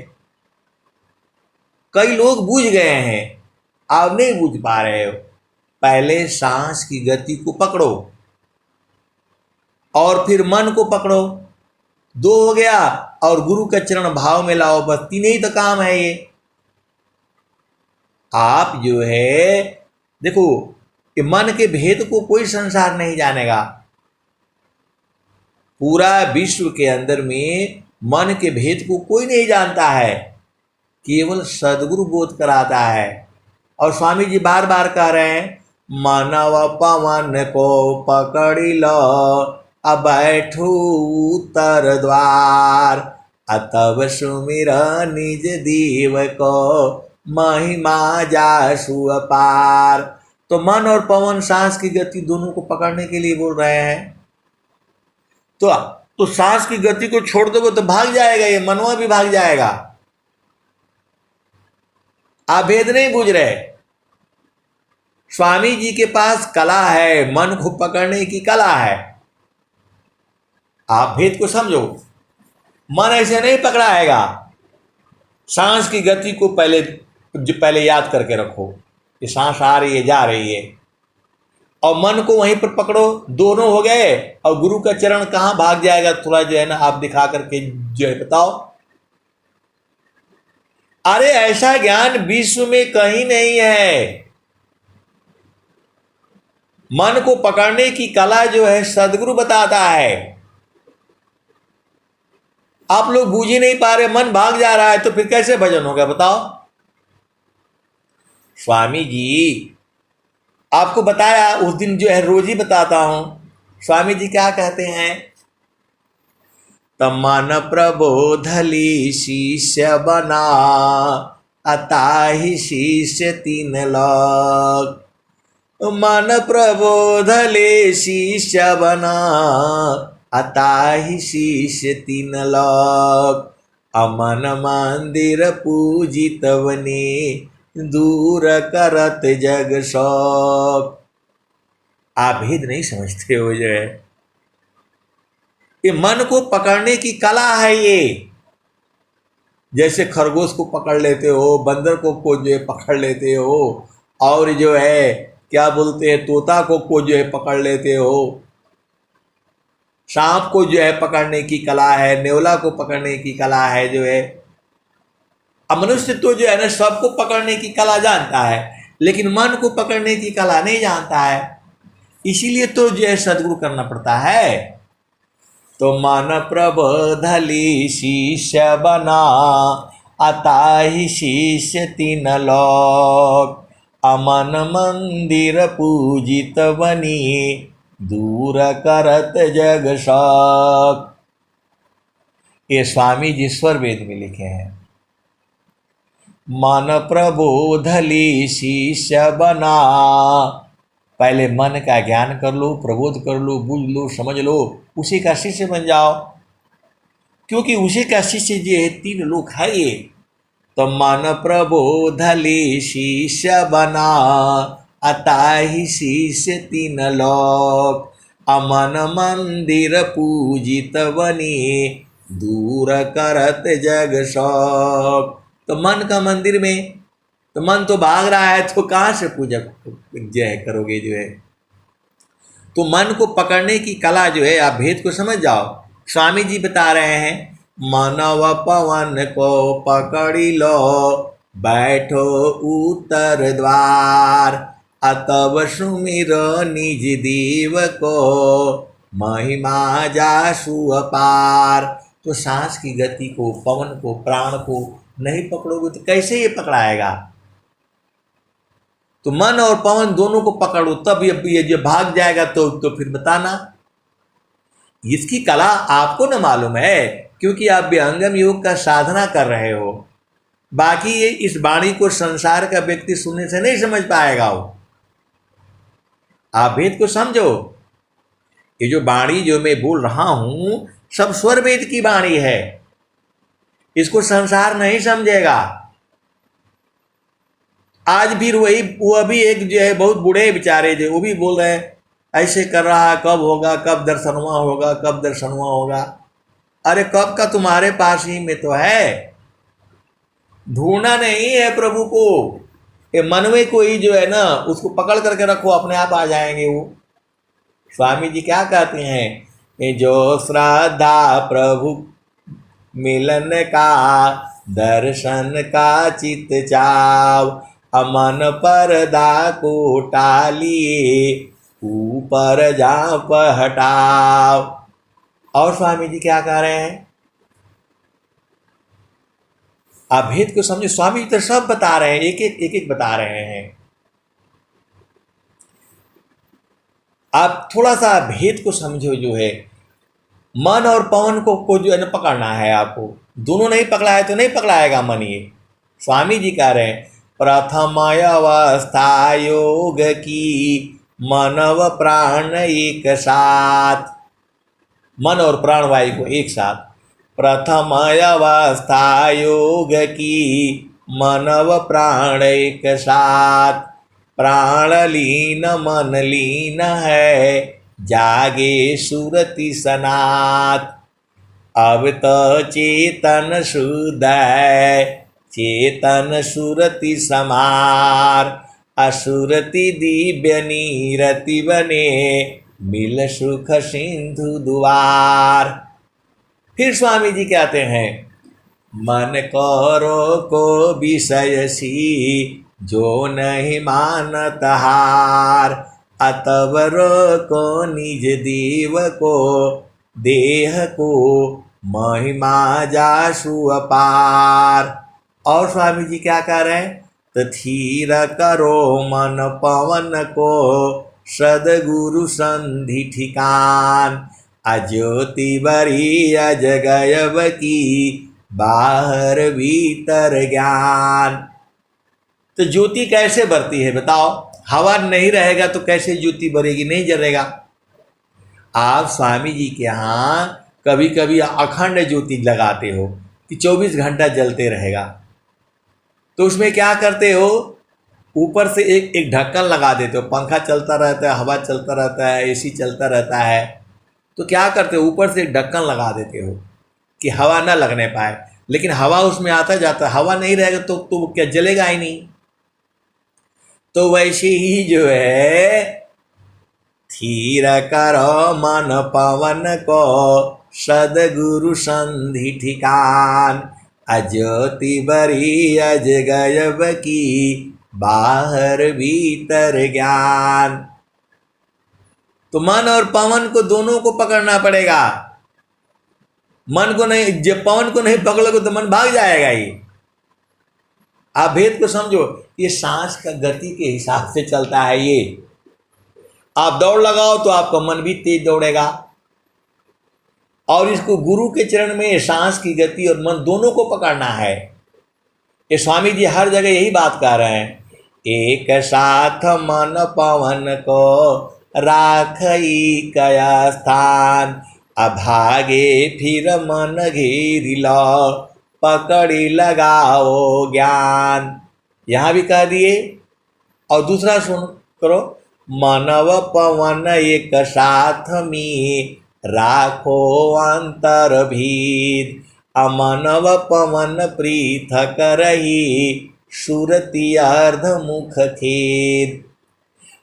कई लोग बूझ गए हैं, आप नहीं बूझ पा रहे हो। पहले सांस की गति को पकड़ो और फिर मन को पकड़ो। दो हो गया, और गुरु का चरण भाव में लाओ, बस तीन ही तो काम है ये। आप जो है देखो, कि मन के भेद को कोई संसार नहीं जानेगा। पूरा विश्व के अंदर में मन के भेद को कोई नहीं जानता है, केवल सदगुरु बोध कराता है। और स्वामी जी बार बार कह रहे हैं, मानव पवन को पकड़ी लो, अब बैठो उत्तर द्वार, अतव सुमिर निज देव को, महिमा जासु अपार। तो मन और पवन सांस की गति दोनों को पकड़ने के लिए बोल रहे हैं। तो सांस की गति को छोड़ दोगे तो भाग जाएगा, ये मनवा भी भाग जाएगा। आप भेद नहीं बूझ रहे। स्वामी जी के पास कला है, मन को पकड़ने की कला है। आप भेद को समझो। मन ऐसे नहीं पकड़ाएगा। सांस की गति को पहले याद करके रखो कि सांस आ रही है, जा रही है, और मन को वहीं पर पकड़ो। दोनों हो गए, और गुरु का चरण कहाँ भाग जाएगा, थोड़ा जो है ना आप दिखा करके जो है बताओ। अरे ऐसा ज्ञान विश्व में कहीं नहीं है। मन को पकड़ने की कला जो है सदगुरु बताता है। आप लोग बूझ ही नहीं पा रहे, मन भाग जा रहा है, तो फिर कैसे भजन होगा बताओ। स्वामी जी आपको बताया उस दिन, जो है रोज ही बताता हूं। स्वामी जी क्या कहते हैं, तमन प्रबोधली शिष्य बना, अताहि शिष्य तीन लोक। मन प्रबोधले शिष्य बना, अताहि शिष्य तीन लोक। अमन मंदिर पूजित बने, दूर करत जग शोक। आप भेद नहीं समझते हो जो है। ये मन को पकड़ने की कला है ये। जैसे खरगोश को पकड़ लेते हो, बंदर को जो है पकड़ लेते हो, और जो है क्या बोलते हैं तोता को जो है पकड़ लेते हो। सांप को जो है पकड़ने की कला है, नेवला को पकड़ने की कला है जो है। अब मनुष्य तो जो है ना सबको पकड़ने की कला जानता है, लेकिन मन को पकड़ने की कला नहीं जानता है। इसीलिए तो जो है सदगुरु करना पड़ता है। तो मन प्रबोधली शिष्य बना, अताहि शिष्य तीन लोक। अमन मंदिर पूजित बनी, दूर करत जग शोक। ये स्वामी जी स्वर वेद में लिखे हैं। मन प्रबोधली शिष्य बना, पहले मन का ज्ञान कर लो, प्रबोध कर लो, बुझ लो, समझ लो, उसी का शिष्य बन जाओ। क्योंकि उसी का शिष्य जो है तीन लोक है ये। तो मन प्रबोधली शिष्य बना, अताहि शिष्य तीन लोक। अमन मंदिर पूजित बनी, दूर करत जग शोक। तो मन का मंदिर में, तो मन तो भाग रहा है, तो कहाँ से पूजा जय करोगे जो है। तो मन को पकड़ने की कला जो है, आप भेद को समझ जाओ। स्वामी जी बता रहे हैं, मानव पवन को पकड़ी लो, बैठो उत्तर द्वार। अतव सुमिर निज देव को, महिमा जासु अपार। तो सांस की गति को, पवन को, प्राण को नहीं पकड़ोगे तो कैसे ये पकड़ाएगा। तो मन और पवन दोनों को पकड़ो, तब ये जो भाग जाएगा तो फिर बताना। इसकी कला आपको न मालूम है, क्योंकि आप विहंगम योग का साधना कर रहे हो। बाकी ये इस वाणी को संसार का व्यक्ति सुनने से नहीं समझ पाएगा। वो आप भेद को समझो। ये जो वाणी जो मैं बोल रहा हूं, सब स्वर वेद की वाणी है। इसको संसार नहीं समझेगा। आज भी वो भी एक जो है बहुत बूढ़े बेचारे जो, वो भी बोल रहे हैं ऐसे कर रहा है, कब होगा, कब दर्शनवा होगा, कब दर्शनवा होगा। अरे कब का तुम्हारे पास ही में तो है। ढूंढना नहीं है प्रभु को, ये मनवे को ही जो है ना उसको पकड़ करके रखो, अपने आप आ जाएंगे वो। स्वामी जी क्या कहते हैं, जो श्रद्धा प्रभु मिलन का, दर्शन का चित चाव, अमन पर्दा को टालिए, ऊपर जाप हटाओ। और स्वामी जी क्या कह रहे हैं? आप भेद को समझे। स्वामी जी तो सब बता रहे हैं, एक एक बता रहे हैं। आप थोड़ा सा भेद को समझो। जो है मन और पवन को जो है ना पकड़ना है आपको। दोनों नहीं पकड़ा है तो नहीं पकड़ाएगा मन। ये स्वामी जी कह रहे हैं प्रथम अवस्था योग की, मन व प्राण एक साथ। मन और प्राण वायु को एक साथ। प्रथम अवस्था योग की, मन व प्राण एक साथ। प्राण लीन मन लीन है, जागे सुरति सनात। अब तो चेतन शुद्ध है, चेतन सुरति समार। असुरति दिव्य नीरति बने, मिल सुख सिंधु दुआर। फिर स्वामी जी कहते हैं मन करो को विषय सी, जो नहीं मानत हार। अतवर को निज देव को, देह को महिमा जासु अपार। और स्वामी जी क्या कह रहे हैं? तथीर करो मन पवन को, सदगुरु संधि ठिकान। अज्योति बरी अजगयब की, बाहर भीतर ज्ञान। तो ज्योति कैसे बढ़ती है बताओ? हवा नहीं रहेगा तो कैसे ज्योति बढ़ेगी? नहीं जलेगा। आप स्वामी जी के यहाँ कभी कभी अखंड ज्योति लगाते हो कि 24 घंटा जलते रहेगा। तो उसमें क्या करते हो? ऊपर से एक ढक्कन लगा देते हो। पंखा चलता रहता है, हवा चलता रहता है, एसी चलता रहता है। तो क्या करते हो? ऊपर से एक ढक्कन लगा देते हो कि हवा ना लगने पाए। लेकिन हवा उसमें आता जाता है। हवा नहीं रहेगा तो क्या जलेगा ही नहीं। तो वैसे ही जो है थीर करो मन पवन को, सदगुरु संधि ठिकान। अज्योति बरी अज गयब की, बाहर भीतर ज्ञान। तो मन और पवन को दोनों को पकड़ना पड़ेगा। मन को नहीं, जब पवन को नहीं पकड़ोगे तो मन भाग जाएगा ही। आप भेद को समझो। ये सांस का गति के हिसाब से चलता है। ये आप दौड़ लगाओ तो आपका मन भी तेज दौड़ेगा। और इसको गुरु के चरण में सांस की गति और मन दोनों को पकड़ना है। ये स्वामी जी हर जगह यही बात कह रहे हैं। एक साथ मन पवन को, राखई कया स्थान। अभागे फिर मन घेरी लो, पकड़ी लगाओ ज्ञान। यहाँ भी कह दिए। और दूसरा सुन करो। मनव पवन एक साथ में, राखो अंतर भीद। अमनव पवन पृथक रही, सुरति अर्ध मुख खेद।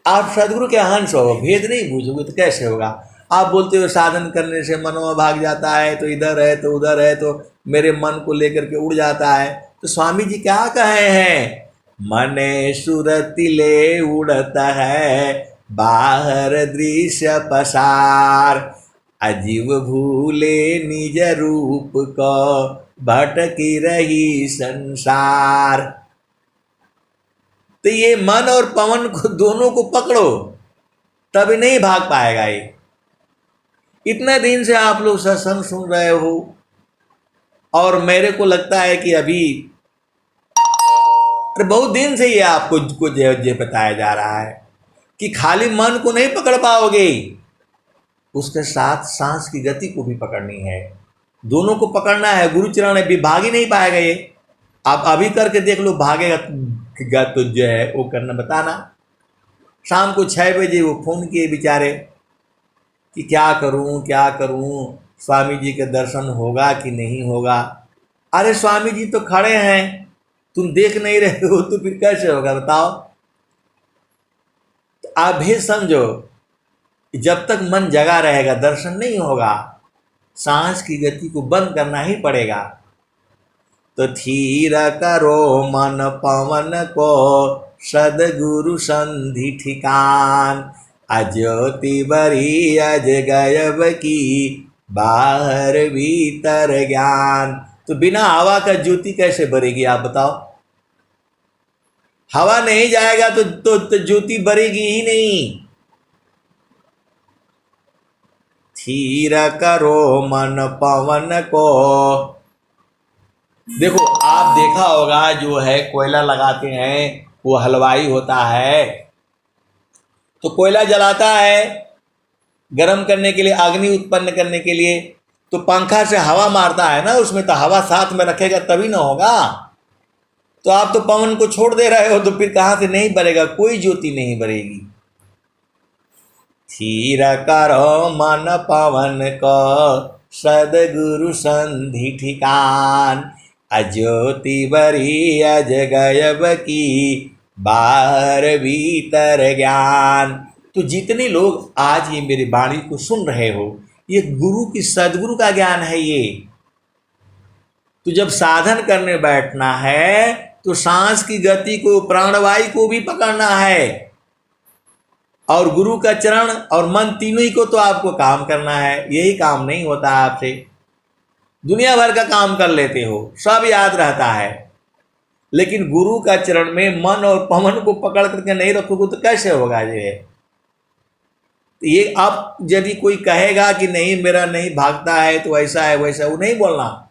आप सदगुरु के अंश हो, भेद नहीं बूझोगे तो कैसे होगा? आप बोलते हो साधन करने से मनवा भाग जाता है, तो इधर है तो उधर है, तो मेरे मन को लेकर के उड़ जाता है। तो स्वामी जी क्या कहे हैं? मने सुरति ले उड़ता है, बाहर दृश्य पसार। अजीव भूले निज रूप को, भटकी रही संसार। तो ये मन और पवन को दोनों को पकड़ो, तभी नहीं भाग पाएगा ये। इतने दिन से आप लोग सत्संग सुन रहे हो और मेरे को लगता है कि अभी बहुत दिन से ये आपको कुछ बताया जा रहा है कि खाली मन को नहीं पकड़ पाओगे, उसके साथ सांस की गति को भी पकड़नी है। दोनों को पकड़ना है। गुरु चरण है, भी भाग ही नहीं पाएगा ये। आप अभी करके देख लो, भागेगा तो जो है वो करना बताना। शाम को 6 बजे वो फोन किए बेचारे कि क्या करूं क्या करूं, स्वामी जी के दर्शन होगा कि नहीं होगा। अरे स्वामी जी तो खड़े हैं, तुम देख नहीं रहे हो तो फिर कैसे होगा बताओ? तो आप भी समझो, जब तक मन जगा रहेगा दर्शन नहीं होगा, सांस की गति को बंद करना ही पड़ेगा। तो थीर करो मन पवन को, सदगुरु संधि ठिकान, अज्योति बरी अज गयब की, बाहर भीतर ज्ञान। तो बिना हवा का ज्योति कैसे बरेगी आप बताओ? हवा नहीं जाएगा तो ज्योति बरेगी ही नहीं। थीर करो मन पवन को। देखो आप देखा होगा जो है कोयला लगाते हैं, वो हलवाई होता है, तो कोयला जलाता है गर्म करने के लिए, अग्नि उत्पन्न करने के लिए, तो पंखा से हवा मारता है ना उसमें, तो हवा साथ में रखेगा तभी ना होगा। तो आप तो पवन को छोड़ दे रहे हो, तो फिर कहाँ से नहीं बनेगा, कोई ज्योति नहीं बनेगी। थीर करो मन पवन को, सदगुरु संधि ठिकान, अज्योति बरी अज गयब की, बाहर भीतर ज्ञान। तो जितने लोग आज ये मेरी वाणी को सुन रहे हो, ये गुरु की, सदगुरु का ज्ञान है ये। तो जब साधन करने बैठना है तो सांस की गति को, प्राणवायु को भी पकड़ना है, और गुरु का चरण और मन तीनों ही को तो आपको काम करना है। यही काम नहीं होता आपसे, दुनिया भर का काम कर लेते हो, सब याद रहता है, लेकिन गुरु का चरण में मन और पवन को पकड़ करके नहीं रखोगे तो कैसे होगा ये अब यदि कोई कहेगा कि नहीं मेरा नहीं भागता है तो ऐसा है वैसा, वो नहीं बोलना।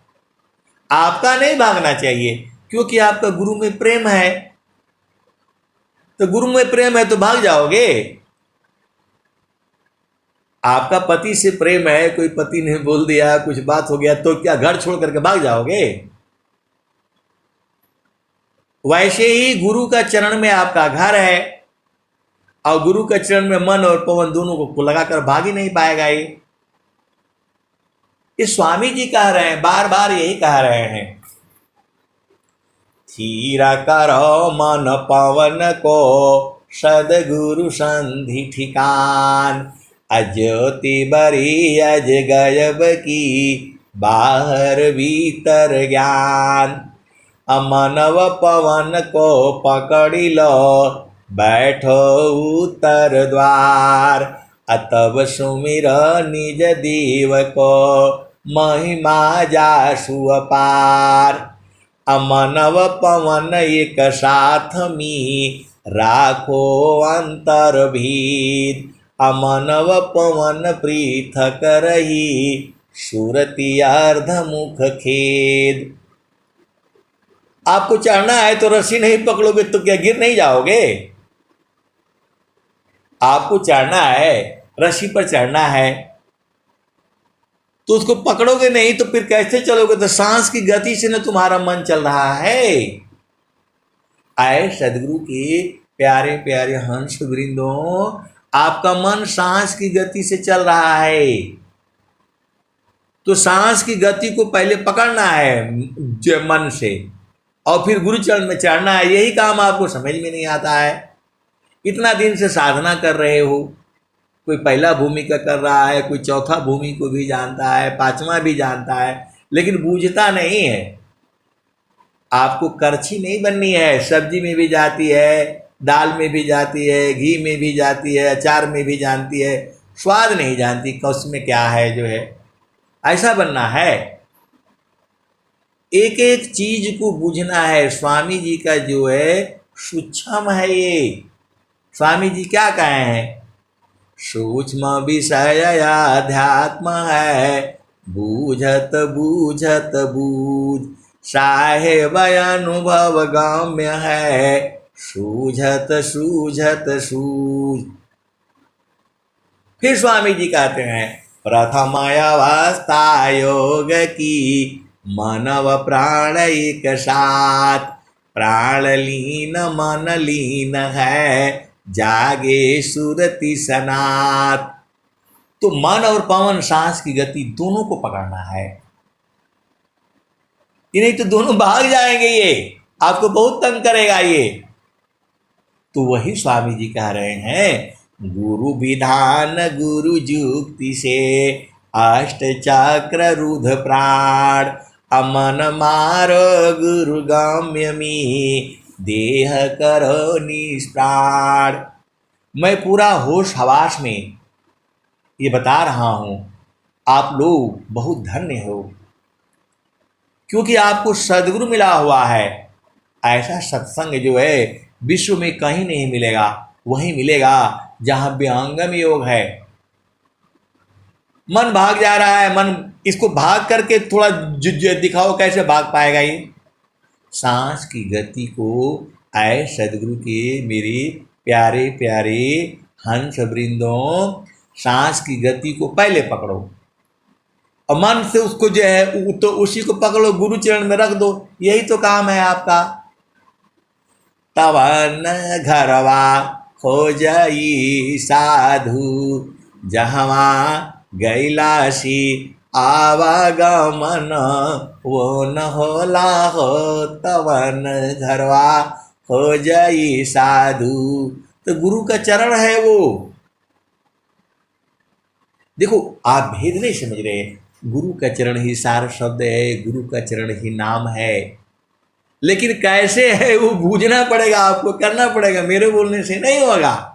आपका नहीं भागना चाहिए, क्योंकि आपका गुरु में प्रेम है। तो गुरु में प्रेम है तो भाग जाओगे। आपका पति से प्रेम है, कोई पति ने बोल दिया, कुछ बात हो गया, तो क्या घर छोड़ करके भाग जाओगे? वैसे ही गुरु का चरण में आपका घर है, और गुरु के चरण में मन और पवन दोनों को लगाकर भाग ही नहीं पाएगा। ये स्वामी जी कह रहे हैं, बार बार यही कह रहे हैं। थीर करो मन पवन को, सदगुरु संधि ठिकान, अज्योति बरी अज गयब की, बाहर भीतर ज्ञान। अमनव पवन को पकड़ी लो, बैठो उत्तर द्वार, अतब सुमिर निज देव को, महिमा जासु अपार। अमनव पवन एक साथ में, राखो अंतर भीद, अमनव पवन पृथक रही, सुरति अर्धमुख खेद। आपको चढ़ना है तो रस्सी नहीं पकड़ोगे तो क्या गिर नहीं जाओगे? आपको चढ़ना है, रस्सी पर चढ़ना है, तो उसको पकड़ोगे नहीं तो फिर कैसे चलोगे? तो सांस की गति से ना तुम्हारा मन चल रहा है। आए सदगुरु के प्यारे प्यारे हंस वृंदों, आपका मन सांस की गति से चल रहा है, तो सांस की गति को पहले पकड़ना है मन से, और फिर गुरु चरण में चढ़ना है। यही काम आपको समझ में नहीं आता है। इतना दिन से साधना कर रहे हो, कोई पहला भूमि का कर रहा है, कोई चौथा भूमि को भी जानता है, पांचवा भी जानता है, लेकिन बूझता नहीं है। आपको करछी नहीं बननी है, सब्जी में भी जाती है, दाल में भी जाती है, घी में भी जाती है, अचार में भी जानती है, स्वाद नहीं जानती कि उसमें क्या है जो है, ऐसा बनना है। एक एक चीज को बूझना है। स्वामी जी का जो है सूक्ष्म है ये। स्वामी जी क्या कहे हैं? सूक्ष्म विषय अध्यात्म है, बूझत बूझत बूझ, साहेब अनुभव गम्य है, सूझत सूझत सूझ। फिर स्वामी जी कहते हैं, प्रथम अवस्था योग की, मनव प्राण एक साथ, प्राण लीन मन लीन है, जागे सुरति सनात। तो मन और पवन सांस की गति दोनों को पकड़ना है, ये नहीं तो दोनों भाग जाएंगे, ये आपको बहुत तंग करेगा ये। तो वही स्वामी जी कह रहे हैं गुरु विधान गुरु जुक्ति से अष्ट चक्र रुध प्राण अमन मार गुरु गम्यमी देह करो निष्प्राण। मैं पूरा होश हवास में ये बता रहा हूँ, आप लोग बहुत धन्य हो, क्योंकि आपको सद्गुरु मिला हुआ है। ऐसा सत्संग जो है विश्व में कहीं नहीं मिलेगा, वहीं मिलेगा जहाँ विहंगम योग है। मन भाग जा रहा है, मन इसको भाग करके थोड़ा दिखाओ, कैसे भाग पाएगा ये? सांस की गति को आए सदगुरु के मेरे प्यारे प्यारे हंस वृंदों, सांस की गति को पहले पकड़ो और मन से उसको जो है तो उसी को पकड़ो, गुरु चरण में रख दो। यही तो काम है आपका। तवन घरवा हो जाई साधु जहवा गैलासी आवागमन वो न होला हो तवन घरवा हो जाई साधु। तो गुरु का चरण है वो। देखो आप भेद नहीं समझ रहे, गुरु का चरण ही सार शब्द है, गुरु का चरण ही नाम है, लेकिन कैसे है वो बूझना पड़ेगा, आपको करना पड़ेगा, मेरे बोलने से नहीं होगा।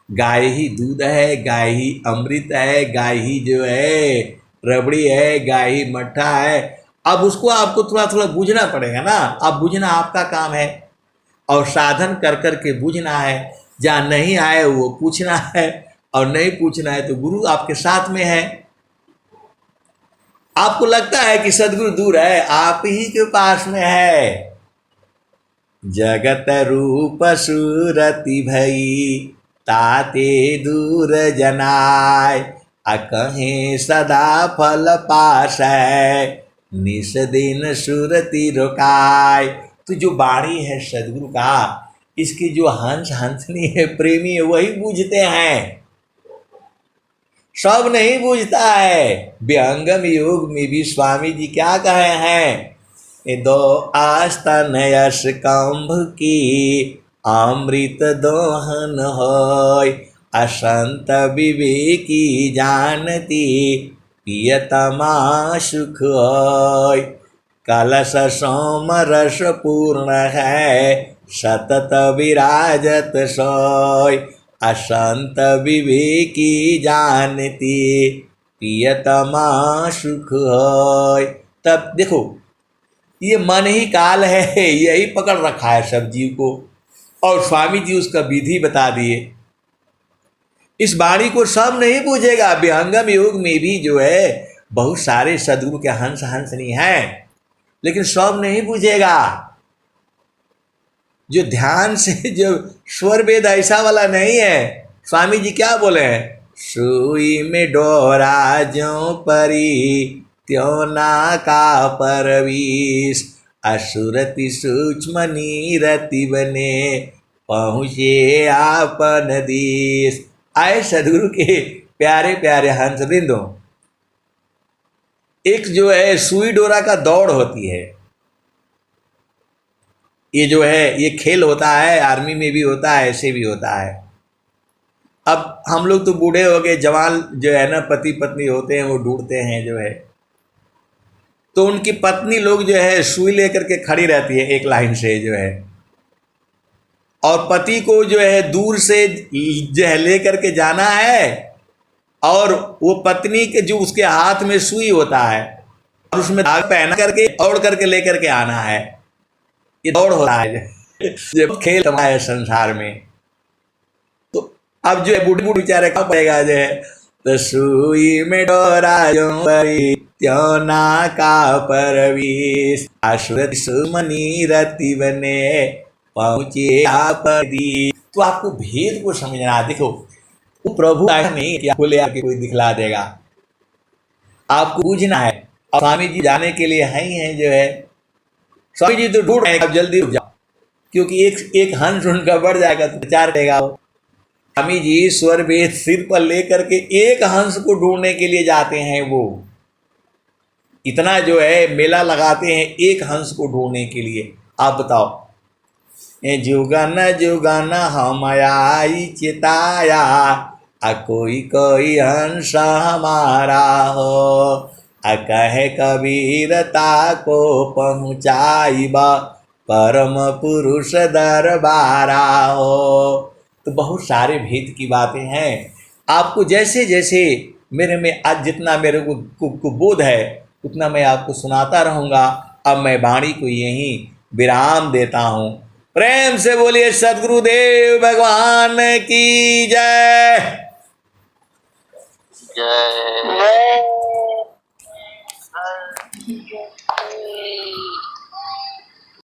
गाय ही दूध है, गाय ही अमृत है, गाय ही जो है रबड़ी है, गाय ही मट्ठा है। अब उसको आपको थोड़ा थोड़ा बूझना पड़ेगा ना। अब बूझना आपका काम है और साधन कर कर के बूझना है। जहाँ नहीं आए वो पूछना है और नहीं पूछना है तो गुरु आपके साथ में है। आपको लगता है कि सदगुरु दूर है, आप ही के पास में है। जगत रूप सूरति भई ताते दूर जनाय अकहे सदा फल पास है निस दिन सुरति रोकाय। तो जो वाणी है सदगुरु का, इसकी जो हंस हंसनी है प्रेमी है वही बूझते हैं, सब नहीं बूझता है। विहंगम योग में भी स्वामी जी क्या कहे हैं, दो आस्तन यश कंभ की अमृत दोहन होय असंत विवेकी जानती पियतमा सुख होय। कलश सोम रस पूर्ण है सतत विराजत सोय असंत विवेकी जानती पियतमा सुख होय। तब देखो ये मन ही काल है, यही पकड़ रखा है सब जीव को, और स्वामी जी उसका विधि बता दिए। इस वाणी को सब नहीं पूछेगा। विहंगम योग में भी जो है बहुत सारे सदगुरु के हंस हंसनी हैं, लेकिन सब नहीं पूछेगा। जो ध्यान से जो स्वर वेद ऐसा वाला नहीं है। स्वामी जी क्या बोले हैं, सुई में डोरा जो परी त्यों ना का परवीश असुरति सूक्ष्म नीरति बने पहुँचे आपन देश। आए सदगुरु के प्यारे प्यारे हंस वृंदों, एक जो है सुई डोरा का दौड़ होती है, ये जो है ये खेल होता है, आर्मी में भी होता है, ऐसे भी होता है। अब हम लोग तो बूढ़े हो गए, जवान जो है ना पति पत्नी होते हैं वो ढूंढते हैं जो है, तो उनकी पत्नी लोग जो है सुई लेकर के खड़ी रहती है एक लाइन से जो है, और पति को जो है दूर से जो है लेकर के जाना है, और वो पत्नी के जो उसके हाथ में सुई होता है और उसमें धागा पहना करके दौड़ करके लेकर के आना है। ये दौड़ होता है जो खेल है संसार में। तो अब जो है बूढ़ी बूढ़ी बेचारे कब पड़ेगा जो है, तो सुई में डोरा जो परी त्यों ना का परवीश अश्वत सुमनी रति बने पहुँचे आप दी। तो आपको भेद को समझना। देखो वो प्रभु आया नहीं कि आपको ले आके कोई दिखला देगा, आपको बूझना है। और स्वामी जी जाने के लिए है ही है जो है, स्वामी जी तो ढूंढ रहे हैं, आप जल्दी उठ जाओ, क्योंकि एक हंस उनका बढ़ जाएगा तो प्रचार रहेगा। स्वामी जी स्वर वेद सिर पर लेकर के एक हंस को ढूंढने के लिए जाते हैं। वो इतना जो है मेला लगाते हैं एक हंस को ढूंढने के लिए। आप बताओ जुगन जुगन हम आई चिताया, कोई कोई अंश हमारा हो। कहे कबीरता को पहुँचाइबा, परम पुरुष दरबारा हो। तो बहुत सारे भेद की बातें हैं। आपको जैसे जैसे मेरे में आज जितना मेरे को बोध है उतना मैं आपको सुनाता रहूँगा। अब मैं वाणी को यहीं विराम देता हूँ। प्रेम से बोलिए सद्गुरुदेव भगवान की जय। जय।